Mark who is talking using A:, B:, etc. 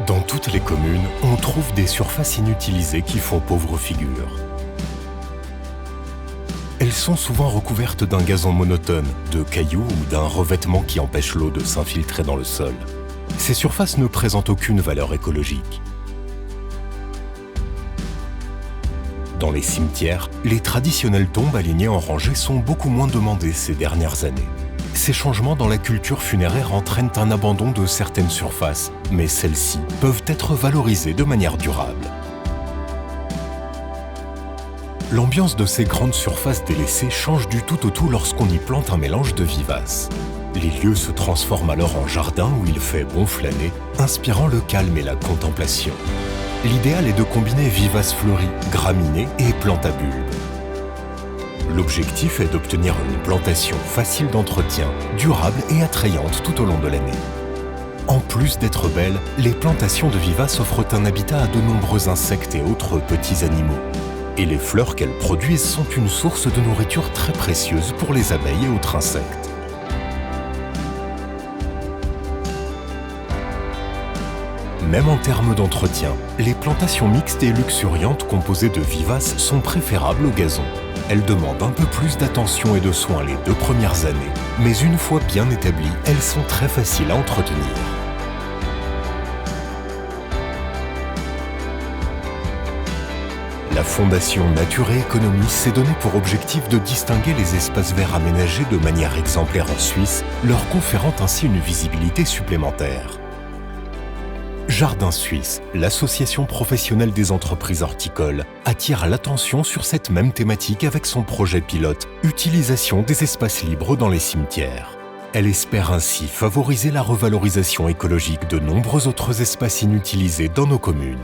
A: Dans toutes les communes, on trouve des surfaces inutilisées qui font pauvre figure. Elles sont souvent recouvertes d'un gazon monotone, de cailloux ou d'un revêtement qui empêche l'eau de s'infiltrer dans le sol. Ces surfaces ne présentent aucune valeur écologique. Dans les cimetières, les traditionnelles tombes alignées en rangée sont beaucoup moins demandées ces dernières années. Ces changements dans la culture funéraire entraînent un abandon de certaines surfaces, mais celles-ci peuvent être valorisées de manière durable. L'ambiance de ces grandes surfaces délaissées change du tout au tout lorsqu'on y plante un mélange de vivaces. Les lieux se transforment alors en jardin où il fait bon flâner, inspirant le calme et la contemplation. L'idéal est de combiner vivaces fleuries, graminées et plantes à bulbes. L'objectif est d'obtenir une plantation facile d'entretien, durable et attrayante tout au long de l'année. En plus d'être belles, les plantations de vivaces offrent un habitat à de nombreux insectes et autres petits animaux. Et les fleurs qu'elles produisent sont une source de nourriture très précieuse pour les abeilles et autres insectes. Même en termes d'entretien, les plantations mixtes et luxuriantes composées de vivaces sont préférables au gazon. Elles demandent un peu plus d'attention et de soins les 2 premières années, mais une fois bien établies, elles sont très faciles à entretenir. La Fondation Nature et Économie s'est donné pour objectif de distinguer les espaces verts aménagés de manière exemplaire en Suisse, leur conférant ainsi une visibilité supplémentaire. Jardin Suisse, l'association professionnelle des entreprises horticoles, attire l'attention sur cette même thématique avec son projet pilote « Utilisation des espaces libres dans les cimetières ». Elle espère ainsi favoriser la revalorisation écologique de nombreux autres espaces inutilisés dans nos communes.